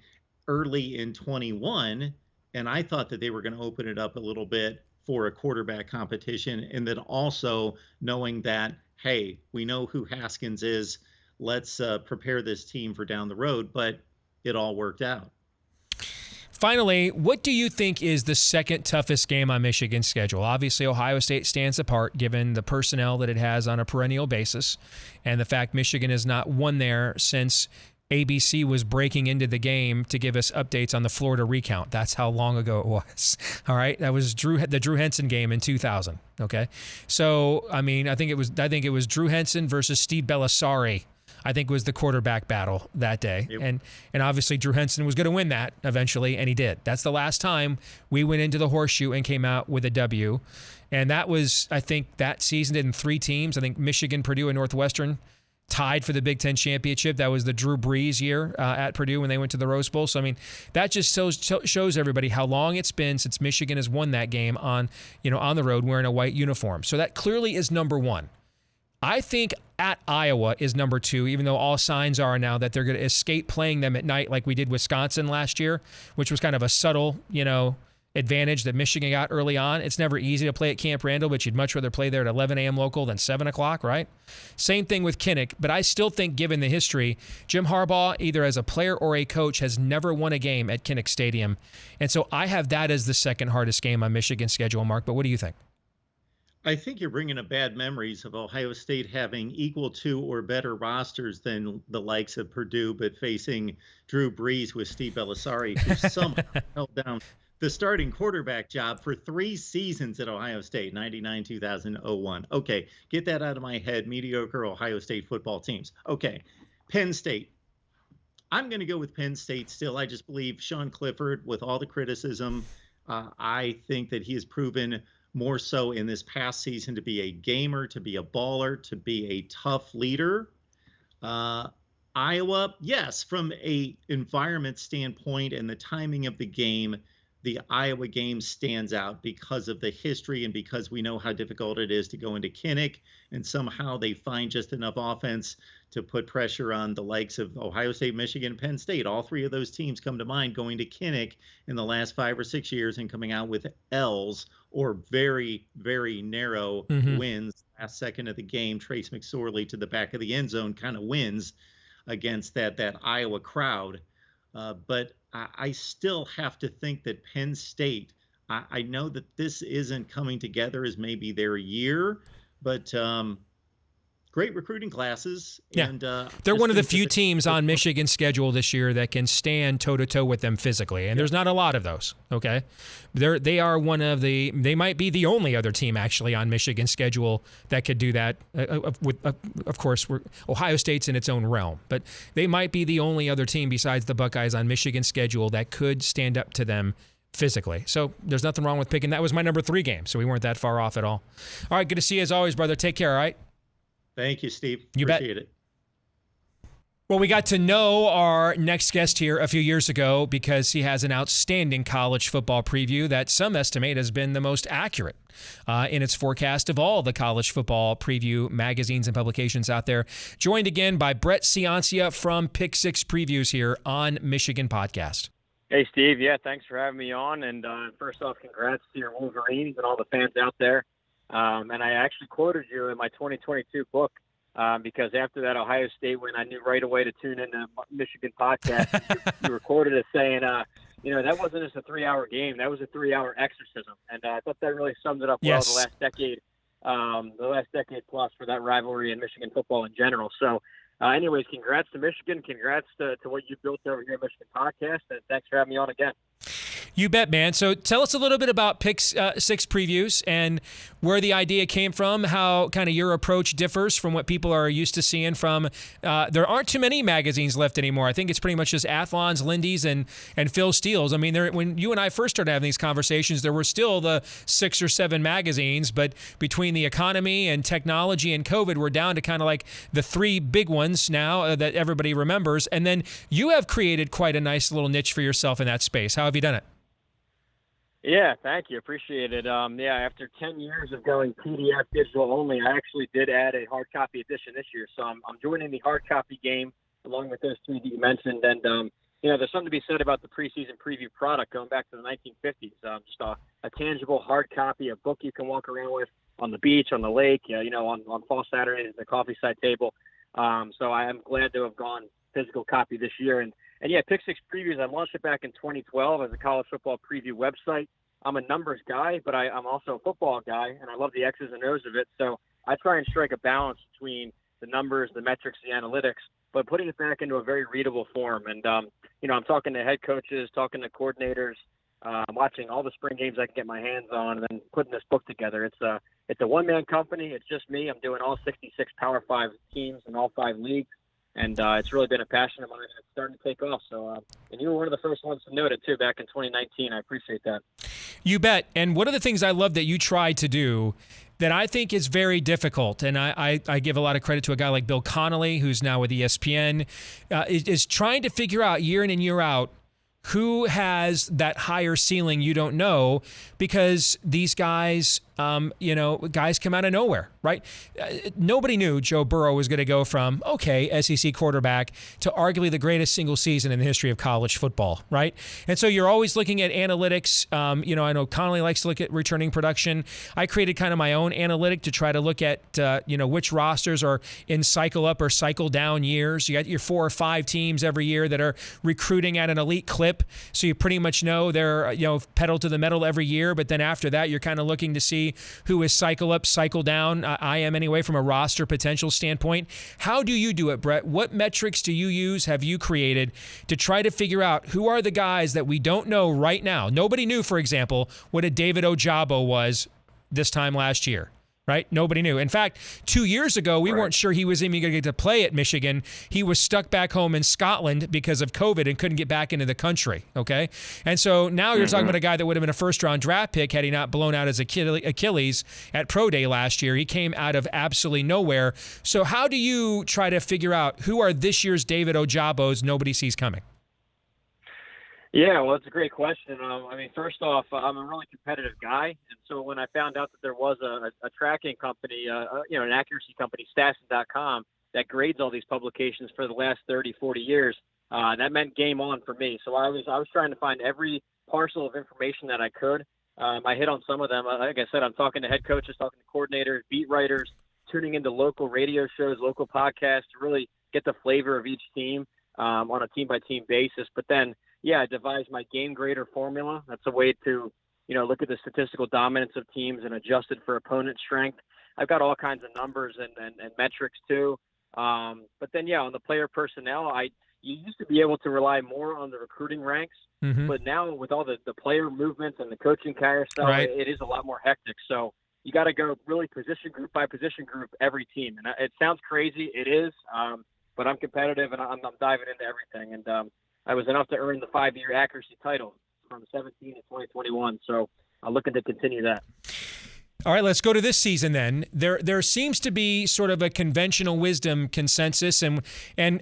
early in 21, and I thought that they were going to open it up a little bit for a quarterback competition, and then also knowing that, hey, we know who Haskins is, let's prepare this team for down the road, but it all worked out. Finally, what do you think is the second toughest game on Michigan's schedule? Obviously, Ohio State stands apart given the personnel that it has on a perennial basis and the fact Michigan has not won there since ABC was breaking into the game to give us updates on the Florida recount. That's how long ago it was. All right, that was the Drew Henson game in 2000. Okay, so I think it was Drew Henson versus Steve Bellisari. I think was the quarterback battle that day, and obviously Drew Henson was going to win that eventually, and he did. That's the last time we went into the horseshoe and came out with a W, and that was, I think, that season in 3 teams. I think Michigan, Purdue, and Northwestern tied for the Big Ten championship. That was the Drew Brees year at Purdue when they went to the Rose Bowl. So, that just shows everybody how long it's been since Michigan has won that game on the road wearing a white uniform. So that clearly is number 1. I think at Iowa is number 2, even though all signs are now that they're going to escape playing them at night like we did Wisconsin last year, which was kind of a subtle, advantage that Michigan got early on. It's never easy to play at Camp Randall, but you'd much rather play there at 11 a.m. local than 7 o'clock, right? Same thing with Kinnick, but I still think given the history, Jim Harbaugh, either as a player or a coach, has never won a game at Kinnick Stadium. And so I have that as the second hardest game on Michigan's schedule, Mark, but what do you think? I think you're bringing up bad memories of Ohio State having equal to or better rosters than the likes of Purdue, but facing Drew Brees with Steve Bellisari, who somehow held down the starting quarterback job for 3 seasons at Ohio State, 99, 2000, 01. Okay, get that out of my head, mediocre Ohio State football teams. Okay, Penn State. I'm going to go with Penn State still. I just believe Sean Clifford, with all the criticism, I think that he has proven more so in this past season to be a gamer, to be a baller, to be a tough leader. Iowa, yes, from a environment standpoint and the timing of the game, the Iowa game stands out because of the history and because we know how difficult it is to go into Kinnick, and somehow they find just enough offense to put pressure on the likes of Ohio State, Michigan, Penn State. All three of those teams come to mind going to Kinnick in the last 5 or 6 years and coming out with L's or very, very narrow wins. Last second of the game, Trace McSorley to the back of the end zone kind of wins against that Iowa crowd. But I still have to think that Penn State, I know that this isn't coming together as maybe their year, but great recruiting classes. Yeah. And they're one of the few teams on Michigan's schedule this year that can stand toe-to-toe with them physically, and there's not a lot of those, okay? They are one of the – they might be the only other team actually on Michigan's schedule that could do that. Of course, Ohio State's in its own realm, but they might be the only other team besides the Buckeyes on Michigan's schedule that could stand up to them physically. So there's nothing wrong with picking. That was my number 3 game, so we weren't that far off at all. All right, good to see you as always, brother. Take care, all right? Thank you, Steve. You Appreciate bet. it. Well, we got to know our next guest here a few years ago because he has an outstanding college football preview that some estimate has been the most accurate in its forecast of all the college football preview magazines and publications out there. Joined again by Brett Ciancia from Pick Six Previews here on Michigan Podcast. Hey, Steve. Yeah, thanks for having me on. And first off, congrats to your Wolverines and all the fans out there. And I actually quoted you in my 2022 book because after that Ohio State win, I knew right away to tune into Michigan Podcast. You were quoted as saying, that wasn't just a 3-hour game. That was a 3-hour exorcism. And I thought that really summed it up well the last decade plus for that rivalry in Michigan football in general. So anyways, congrats to Michigan. Congrats to what you built over here at Michigan Podcast. And thanks for having me on again. You bet, man. So tell us a little bit about Pick Six Previews and where the idea came from, how kind of your approach differs from what people are used to seeing from. There aren't too many magazines left anymore. I think it's pretty much just Athlon's, Lindy's, and Phil Steele's. I mean, when you and I first started having these conversations, there were still the 6 or 7 magazines, but between the economy and technology and COVID, we're down to kind of like the 3 big ones now that everybody remembers. And then you have created quite a nice little niche for yourself in that space. How have you done it? Yeah, thank you. Appreciate it. After 10 years of going PDF digital only, I actually did add a hard copy edition this year. So I'm joining the hard copy game along with those 3 that you mentioned. And, there's something to be said about the preseason preview product going back to the 1950s. Just a tangible hard copy, a book you can walk around with on the beach, on the lake, on fall Saturdays at the coffee side table. So I am glad to have gone physical copy this year. And yeah, Pick Six Previews, I launched it back in 2012 as a college football preview website. I'm a numbers guy, but I'm also a football guy, and I love the X's and O's of it. So I try and strike a balance between the numbers, the metrics, the analytics, but putting it back into a very readable form. And, I'm talking to head coaches, talking to coordinators, watching all the spring games I can get my hands on, and then putting this book together. It's a one-man company. It's just me. I'm doing all 66 Power 5 teams in all 5 leagues. And it's really been a passion of mine, and it's starting to take off. So, and you were one of the first ones to note it, too, back in 2019. I appreciate that. You bet. And one of the things I love that you tried to do that I think is very difficult, and I give a lot of credit to a guy like Bill Connolly, who's now with ESPN, is trying to figure out year in and year out who has that higher ceiling you don't know, because these guys, guys come out of nowhere, right? Nobody knew Joe Burrow was going to go from, SEC quarterback to arguably the greatest single season in the history of college football, right? And so you're always looking at analytics. I know Connolly likes to look at returning production. I created kind of my own analytic to try to look at, which rosters are in cycle up or cycle down years. You got your 4 or 5 teams every year that are recruiting at an elite clip. So you pretty much know they're, pedal to the metal every year. But then after that, you're kind of looking to see who is cycle up, cycle down. I am anyway, from a roster potential standpoint. How do you do it, Brett? What metrics do you use, have you created to try to figure out who are the guys that we don't know right now? Nobody knew, for example, what a David Ojabo was this time last year. right? Nobody knew. In fact, 2 years ago, we weren't sure he was even going to get to play at Michigan. He was stuck back home in Scotland because of COVID and couldn't get back into the country, okay? And so now you're talking about a guy that would have been a first-round draft pick had he not blown out his Achilles at Pro Day last year. He came out of absolutely nowhere. So how do you try to figure out who are this year's David Ojabos nobody sees coming? Yeah, well, it's a great question. First off, I'm a really competitive guy, and so when I found out that there was a tracking company, an accuracy company, Stasson.com, that grades all these publications for the last 30, 40 years, that meant game on for me. So I was trying to find every parcel of information that I could. I hit on some of them. Like I said, I'm talking to head coaches, talking to coordinators, beat writers, tuning into local radio shows, local podcasts to really get the flavor of each team on a team-by-team basis. But then, I devised my GameGrader formula. That's a way to, look at the statistical dominance of teams and adjust it for opponent strength. I've got all kinds of numbers and metrics too. But then, on the player personnel, you used to be able to rely more on the recruiting ranks, but now with all the player movements and the coaching carousel, it is a lot more hectic. So you got to go really position group by position group every team. And it sounds crazy. It is, but I'm competitive and I'm diving into everything. And I was enough to earn the 5-year accuracy title from 17 to 2021. So I'm looking to continue that. All right, let's go to this season then. There seems to be sort of a conventional wisdom consensus, and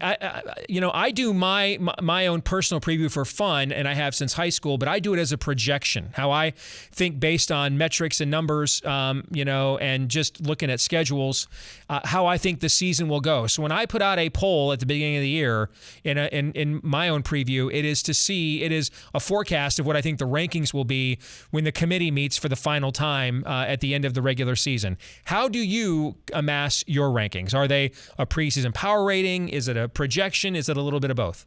I do my own personal preview for fun, and I have since high school, but I do it as a projection, how I think based on metrics and numbers, and just looking at schedules, how I think the season will go. So when I put out a poll at the beginning of the year in my own preview, it is a forecast of what I think the rankings will be when the committee meets for the final time at the end of the regular season. How do you amass your rankings? Are they a preseason power rating? Is it a projection? Is it a little bit of both?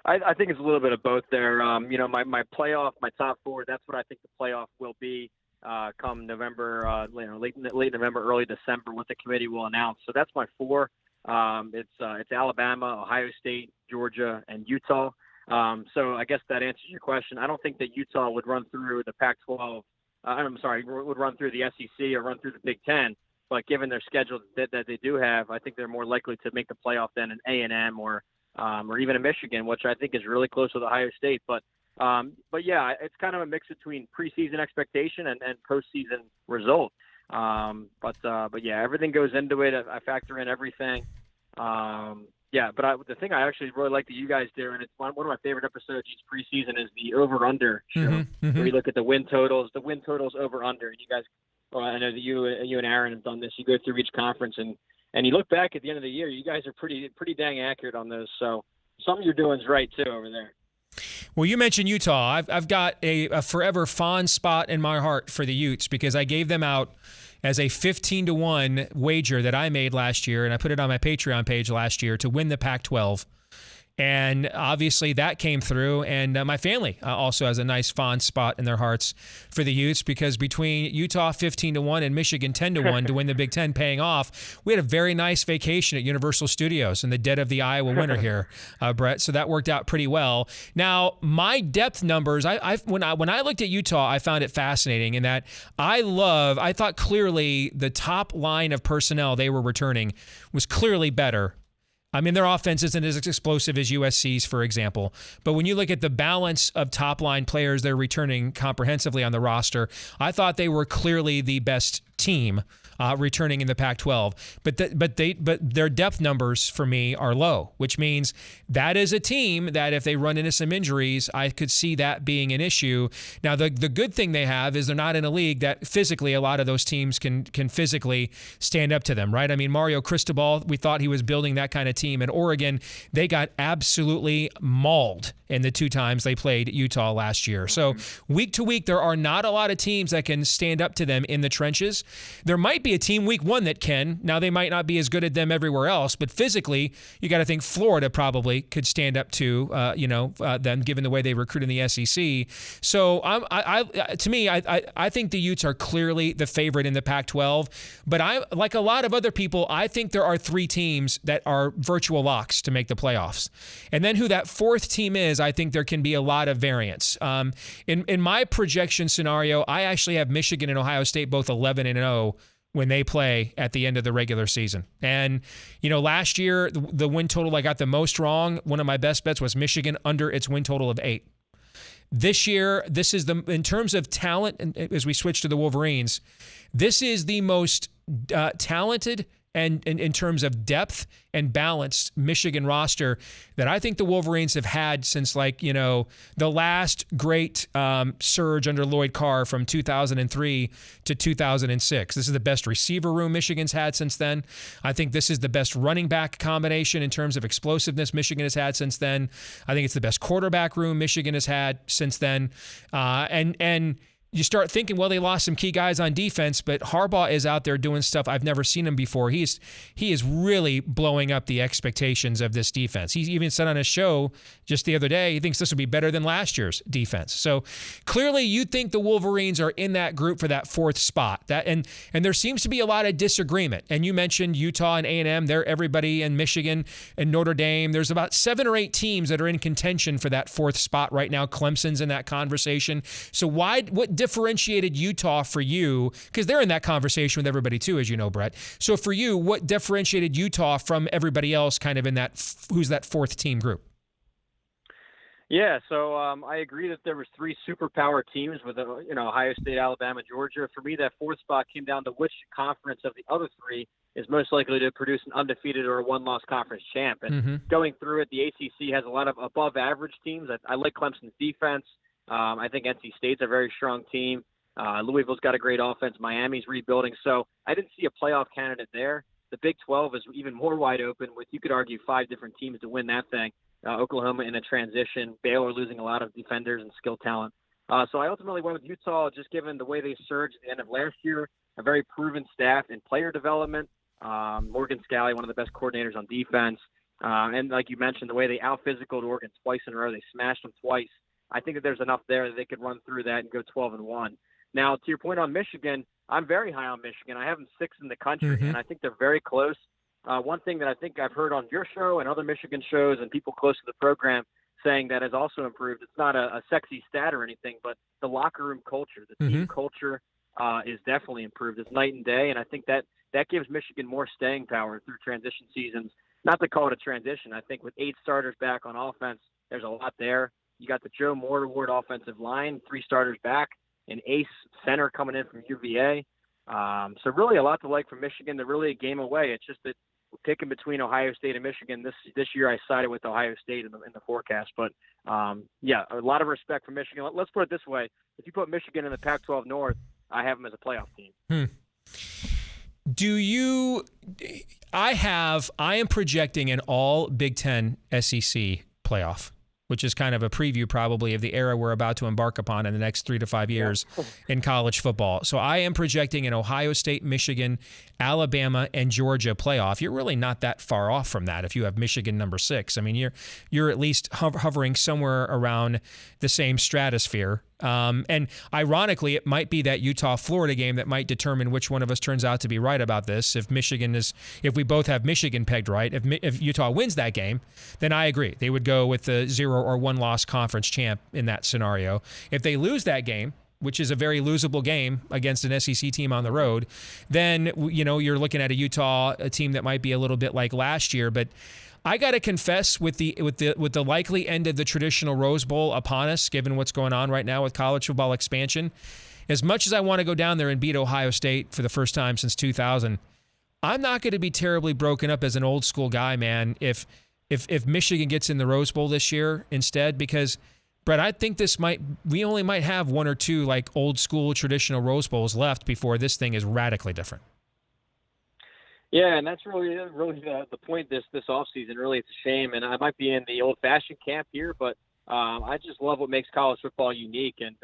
I think it's a little bit of both there. My playoff, my top four, that's what I think the playoff will be come November, late November, early December, what the committee will announce. So that's my four. It's Alabama, Ohio State, Georgia, and Utah. So I guess that answers your question. I don't think that Utah would run through the Pac-12. Would run through the SEC or run through the Big Ten. But given their schedule that they do have, I think they're more likely to make the playoff than an A&M or even a Michigan, which I think is really close with Ohio State. But it's kind of a mix between preseason expectation and postseason result. But everything goes into it. I factor in everything. But the thing I actually really like that you guys do, and it's one of my favorite episodes each preseason, is the over-under show, where you look at the win totals over-under. And you guys, I know that you and Aaron have done this. You go through each conference and you look back at the end of the year. You guys are pretty dang accurate on those. So something you're doing is right too over there. Well, you mentioned Utah. I've got a forever fond spot in my heart for the Utes because I gave them out as a 15-1 wager that I made last year, and I put it on my Patreon page last year to win the Pac-12. And obviously that came through, and my family also has a nice fond spot in their hearts for the Utes because between Utah 15-1 and Michigan 10-1 to win the Big Ten paying off, we had a very nice vacation at Universal Studios in the dead of the Iowa winter here, Brett. So that worked out pretty well. Now, my depth numbers, when I looked at Utah, I found it fascinating in that I thought clearly the top line of personnel they were returning was clearly better. I mean, their offense isn't as explosive as USC's, for example. But when you look at the balance of top-line players they're returning comprehensively on the roster, I thought they were clearly the best team returning in the Pac-12. But their depth numbers for me are low, which means that is a team that if they run into some injuries, I could see that being an issue. Now, the good thing they have is they're not in a league that physically a lot of those teams can physically stand up to them, right? I mean, Mario Cristobal, we thought he was building that kind of team. At Oregon, they got absolutely mauled in the 2 times they played Utah last year. So week to week, there are not a lot of teams that can stand up to them in the trenches. There might might be a team week one that can. Now, they might not be as good at them everywhere else, but physically, you got to think Florida probably could stand up to, them, given the way they recruit in the SEC. So, to me, I think the Utes are clearly the favorite in the Pac-12, but I, like a lot of other people, I think there are 3 teams that are virtual locks to make the playoffs. And then who that 4th team is, I think there can be a lot of variance. In my projection scenario, I actually have Michigan and Ohio State both 11-0 when they play at the end of the regular season. And, last year, the win total I got the most wrong, one of my best bets was Michigan under its win total of 8. This year, this is in terms of talent, and as we switch to the Wolverines, this is the most talented and in terms of depth and balanced Michigan roster that I think the Wolverines have had since the last great surge under Lloyd Carr from 2003 to 2006. This is the best receiver room Michigan's had since then. I think this is the best running back combination in terms of explosiveness Michigan has had since then. I think it's the best quarterback room Michigan has had since then. And you start thinking, well, they lost some key guys on defense, but Harbaugh is out there doing stuff I've never seen him before. He is really blowing up the expectations of this defense. He even said on his show just the other day, he thinks this will be better than last year's defense. So clearly you think the Wolverines are in that group for that 4th spot. And there seems to be a lot of disagreement. And you mentioned Utah and A&M. They're everybody in Michigan and Notre Dame. There's about 7 or 8 teams that are in contention for that 4th spot right now. Clemson's in that conversation. So what differentiated Utah for you? Because they're in that conversation with everybody too, as you know, Brett. So for you, what differentiated Utah from everybody else kind of in that, who's that 4th team group? Yeah, so I agree that there was 3 superpower teams with Ohio State, Alabama, Georgia. For me, that 4th spot came down to which conference of the other 3 is most likely to produce an undefeated or a one-loss conference champ. And going through it, the ACC has a lot of above-average teams. I like Clemson's defense. I think NC State's a very strong team. Louisville's got a great offense. Miami's rebuilding. So I didn't see a playoff candidate there. The Big 12 is even more wide open with, you could argue, 5 different teams to win that thing. Oklahoma in a transition, Baylor losing a lot of defenders and skill talent. So I ultimately went with Utah just given the way they surged at the end of last year, a very proven staff in player development. Morgan Scalley, one of the best coordinators on defense. And like you mentioned, the way they out-physicaled Oregon twice in a row, they smashed them twice. I think that there's enough there that they could run through that and go 12-1. Now, to your point on Michigan, I'm very high on Michigan. I have them 6th in the country, and I think they're very close. One thing that I think I've heard on your show and other Michigan shows and people close to the program saying that has also improved. It's not a sexy stat or anything, but the locker room culture, the team culture is definitely improved. It's night and day, and I think that gives Michigan more staying power through transition seasons. Not to call it a transition. I think with 8 starters back on offense, there's a lot there. You got the Joe Moore Award offensive line, 3 starters back, an ace center coming in from UVA. So really a lot to like from Michigan. They're really a game away. It's just that we're picking between Ohio State and Michigan. This year I sided with Ohio State in the forecast. But, yeah, a lot of respect for Michigan. Let's put it this way. If you put Michigan in the Pac-12 North, I have them as a playoff team. I am projecting an all Big Ten SEC playoff, which is kind of a preview probably of the era we're about to embark upon in the next 3 to 5 years in college football. So I am projecting an Ohio State, Michigan, Alabama, and Georgia playoff. You're really not that far off from that if you have Michigan number 6. I mean, you're at least hovering somewhere around the same stratosphere. And ironically, it might be that Utah-Florida game that might determine which one of us turns out to be right about this. If we both have Michigan pegged right, if Utah wins that game, then I agree. They would go with the 0 or 1 loss conference champ in that scenario. If they lose that game, which is a very losable game against an SEC team on the road, then you're looking at a team that might be a little bit like last year, but I got to confess, with the likely end of the traditional Rose Bowl upon us, given what's going on right now with college football expansion, as much as I want to go down there and beat Ohio State for the first time since 2000, I'm not going to be terribly broken up as an old school guy, man, if Michigan gets in the Rose Bowl this year instead, because, Brett, I think we only might have 1 or 2 like old school traditional Rose Bowls left before this thing is radically different. Yeah, and that's really the point this offseason. Really, it's a shame, and I might be in the old-fashioned camp here, but I just love what makes college football unique, and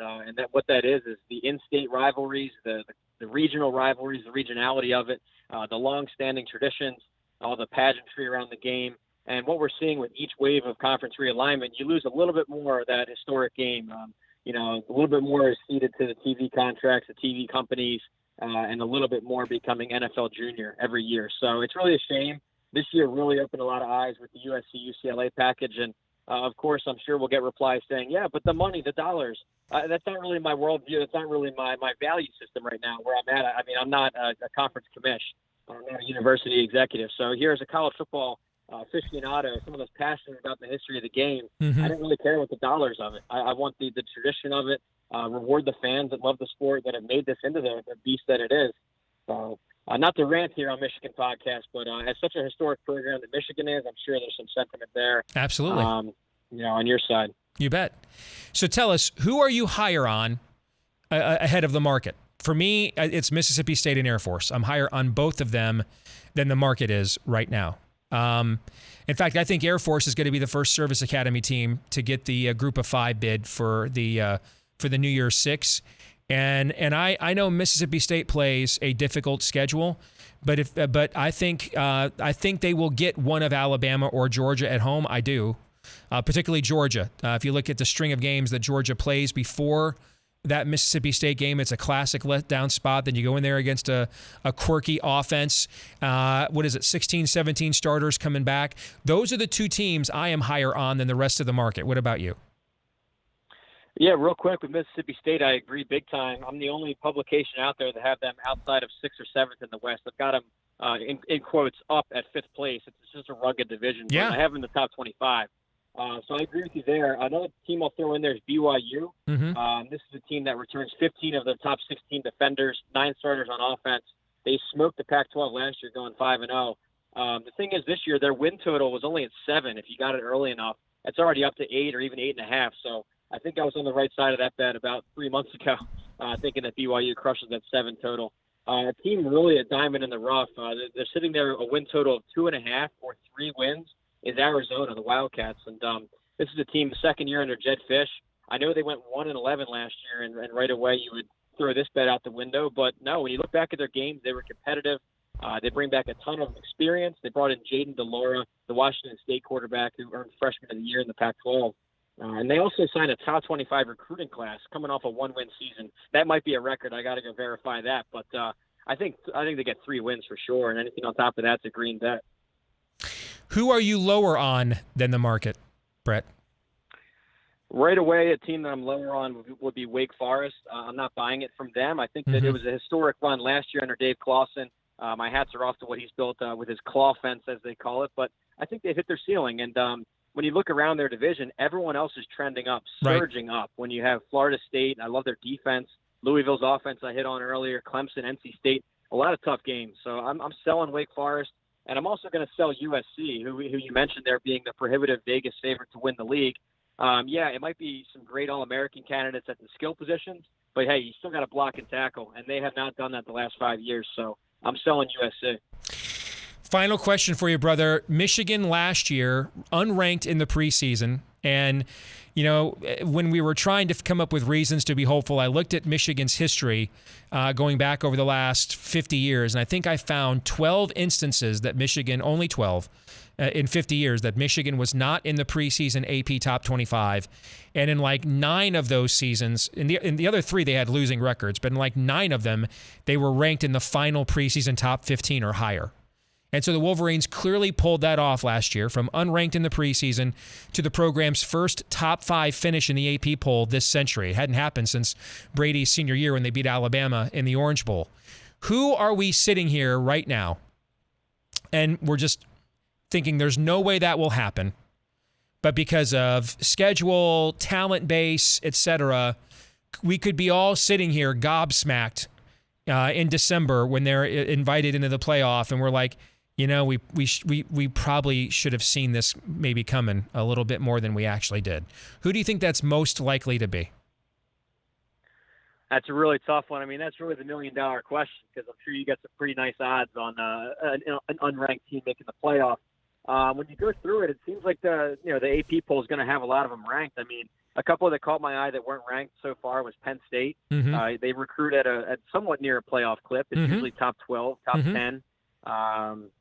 what that is the in-state rivalries, the the regional rivalries, the regionality of it, the long-standing traditions, all the pageantry around the game. And what we're seeing with each wave of conference realignment, you lose a little bit more of that historic game. A little bit more is ceded to the TV contracts, the TV companies, and a little bit more becoming NFL Junior every year. So it's really a shame. This year really opened a lot of eyes with the USC-UCLA package. And, of course, I'm sure we'll get replies saying, yeah, but the money, the dollars, that's not really my worldview. That's not really my value system right now where I'm at. I mean, I'm not a conference commish. I'm not a university executive. So here as a college football aficionado, someone that's passionate about the history of the game, I don't really care what the dollars of it. I want the tradition of it, reward the fans that love the sport, that have made this into the beast that it is. So not to rant here on Michigan Podcast, but as such a historic program that Michigan is, I'm sure there's some sentiment there. Absolutely. On your side. You bet. So tell us, who are you higher on ahead of the market? For me, it's Mississippi State and Air Force. I'm higher on both of them than the market is right now. In fact, I think Air Force is going to be the first service academy team to get the Group of 5 bid for the New Year's Six. And I know Mississippi State plays a difficult schedule, but I think they will get one of Alabama or Georgia at home. I do, particularly Georgia. If you look at the string of games that Georgia plays before that Mississippi State game, it's a classic letdown spot. Then you go in there against a quirky offense. 16, 17 starters coming back. Those are the two teams I am higher on than the rest of the market. What about you? Yeah, real quick with Mississippi State, I agree big time. I'm the only publication out there that have them outside of 6th or 7th in the West. I've got them, in quotes, up at 5th place. It's just a rugged division. Yeah. I have them in the top 25. So I agree with you there. Another team I'll throw in there is BYU. This is a team that returns 15 of their top 16 defenders, 9 starters on offense. They smoked the Pac-12 last year going 5-0. The thing is, this year their win total was only at 7. If you got it early enough, it's already up to 8 or even 8.5. So I think I was on the right side of that bet about 3 months ago, thinking that BYU crushes that 7 total. A team really a diamond in the rough. They're sitting there a win total of 2.5 or 3 wins. Is Arizona, the Wildcats. And this is a team, the second year under Jed Fish. I know they went 1-11 last year, and right away you would throw this bet out the window. But no, when you look back at their games, they were competitive. They bring back a ton of experience. They brought in Jaden DeLora, the Washington State quarterback who earned Freshman of the Year in the Pac-12. And they also signed a top 25 recruiting class coming off a 1-win season. That might be a record. I got to go verify that. But I think they get 3 wins for sure, and anything on top of that's a green bet. Who are you lower on than the market, Brett? Right away, a team that I'm lower on would be Wake Forest. I'm not buying it from them. I think that it was a historic run last year under Dave Clawson. My hats are off to what he's built with his claw fence, as they call it. But I think they've hit their ceiling. And when you look around their division, everyone else is trending up, surging up. When you have Florida State, I love their defense. Louisville's offense I hit on earlier. Clemson, NC State, a lot of tough games. So I'm selling Wake Forest. And I'm also going to sell USC, who you mentioned there being the prohibitive Vegas favorite to win the league. Yeah, it might be some great All-American candidates at the skill positions, but hey, you still got to block and tackle, and they have not done that the last 5 years. So I'm selling USC. Final question for you, brother. Michigan last year, unranked in the preseason, and when we were trying to come up with reasons to be hopeful, I looked at Michigan's history going back over the last 50 years, and I think I found 12 instances that Michigan, only 12 in 50 years, that Michigan was not in the preseason AP top 25. And in like 9 of those seasons, in the other 3 they had losing records, but in like 9 of them, they were ranked in the final preseason top 15 or higher. And so the Wolverines clearly pulled that off last year, from unranked in the preseason to the program's first top 5 finish in the AP poll this century. It hadn't happened since Brady's senior year when they beat Alabama in the Orange Bowl. Who are we sitting here right now? And we're just thinking there's no way that will happen. But because of schedule, talent base, etc., we could be all sitting here gobsmacked in December when they're invited into the playoff, and we're like, we probably should have seen this maybe coming a little bit more than we actually did. Who do you think that's most likely to be? That's a really tough one. I mean, that's really the $1 million question, because I'm sure you got some pretty nice odds on an unranked team making the playoff. When you go through it, it seems like the AP poll is going to have a lot of them ranked. I mean, A couple that caught my eye that weren't ranked so far was Penn State. They recruit at somewhat near a playoff clip. It's usually top 12, top 10.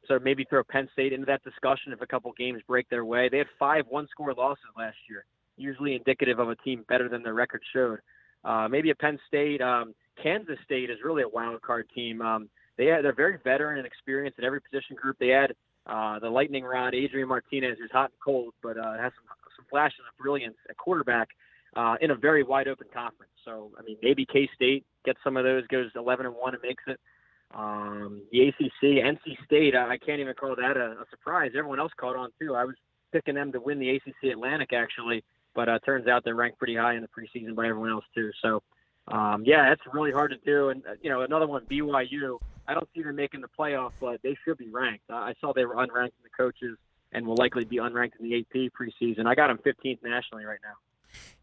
So maybe throw Penn State into that discussion if a couple games break their way. They had 5 one-score losses last year, usually indicative of a team better than their record showed. Maybe a Penn State. Kansas State is really a wild card team. They're very veteran and experienced in every position group. They had the lightning rod, Adrian Martinez, who's hot and cold, but has some flashes of brilliance at quarterback in a very wide open conference. So, I mean, maybe K-State gets some of those, goes 11-1 and makes it. The ACC, NC State, I can't even call that a surprise. Everyone else caught on too. I was picking them to win the ACC Atlantic actually, but turns out they're ranked pretty high in the preseason by everyone else too. So, that's really hard to do. And, another one, BYU, I don't see them making the playoff, but they should be ranked. I saw they were unranked in the coaches and will likely be unranked in the AP preseason. I got them 15th nationally right now.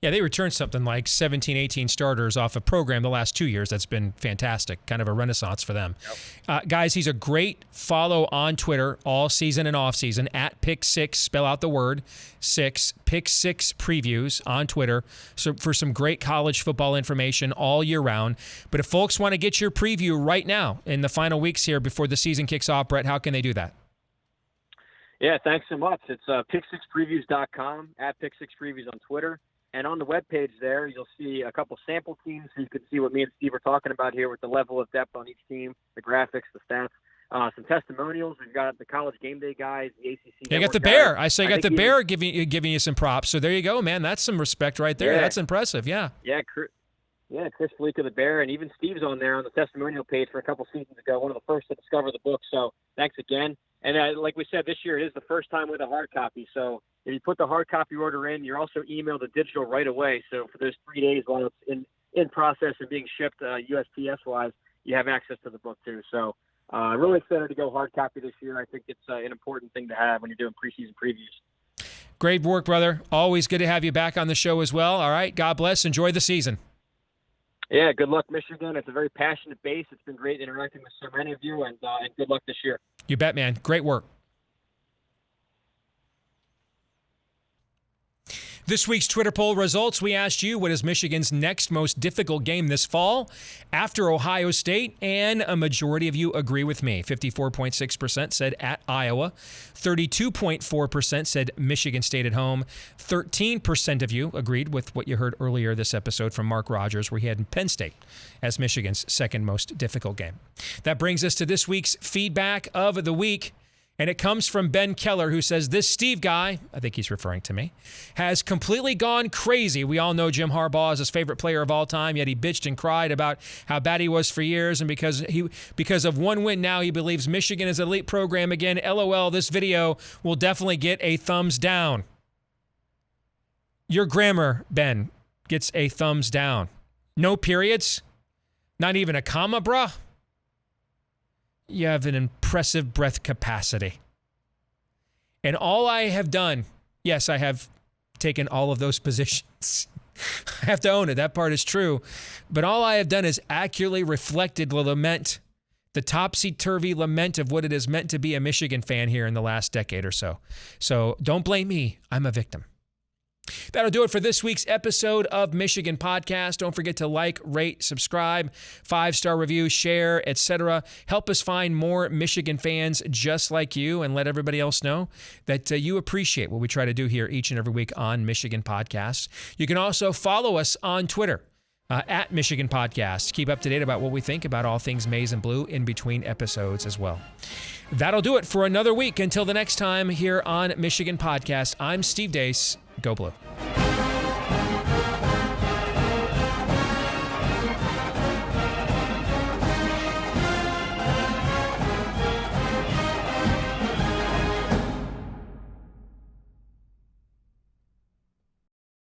Yeah, they returned something like 17, 18 starters off a program the last 2 years. That's been fantastic, kind of a renaissance for them. Yep. Guys, he's a great follow on Twitter all season and off season at Pick6, spell out the word 6, Pick6 previews on Twitter for some great college football information all year round. But if folks want to get your preview right now in the final weeks here before the season kicks off, Brett, how can they do that? Yeah, thanks so much. It's pick6previews.com, at Pick6previews on Twitter. And on the webpage there, you'll see a couple sample teams so you can see what me and Steve are talking about here with the level of depth on each team, the graphics, the stats, some testimonials. We've got the college game day guys, the ACC. You got the Bear. I got the Bear giving you some props. So there you go, man. That's some respect right there. Yeah. That's impressive. Yeah. Yeah, Chris Felica, the Bear, and even Steve's on there on the testimonial page for a couple seasons ago, one of the first to discover the book. So thanks again. And like we said, this year it is the first time with a hard copy. So if you put the hard copy order in, you're also emailed the digital right away. So for those 3 days while it's in process and being shipped USPS-wise, you have access to the book too. So really excited to go hard copy this year. I think it's an important thing to have when you're doing preseason previews. Great work, brother. Always good to have you back on the show as well. All right, God bless. Enjoy the season. Yeah, good luck, Michigan. It's a very passionate base. It's been great interacting with so many of you, and good luck this year. You bet, man. Great work. This week's Twitter poll results, we asked you, what is Michigan's next most difficult game this fall after Ohio State? And a majority of you agree with me. 54.6% said at Iowa. 32.4% said Michigan State at home. 13% of you agreed with what you heard earlier this episode from Mark Rogers, where he had Penn State as Michigan's second most difficult game. That brings us to this week's feedback of the week. And it comes from Ben Keller, who says, this Steve guy, I think he's referring to me, has completely gone crazy. We all know Jim Harbaugh is his favorite player of all time, yet he bitched and cried about how bad he was for years. And because of one win now, he believes Michigan is an elite program again. LOL, this video will definitely get a thumbs down. Your grammar, Ben, gets a thumbs down. No periods? Not even a comma, bruh? You have an impressive breath capacity. And all I have done, yes, I have taken all of those positions. I have to own it. That part is true. But all I have done is accurately reflected the lament, the topsy-turvy lament of what it is meant to be a Michigan fan here in the last decade or so. So don't blame me. I'm a victim. That'll do it for this week's episode of Michigan Podcast. Don't forget to like, rate, subscribe, 5-star review, share, etc. Help us find more Michigan fans just like you and let everybody else know that you appreciate what we try to do here each and every week on Michigan Podcasts. You can also follow us on Twitter at Michigan Podcast. Keep up to date about what we think about all things maize and blue in between episodes as well. That'll do it for another week. Until the next time here on Michigan Podcast, I'm Steve Deace. Go Blue.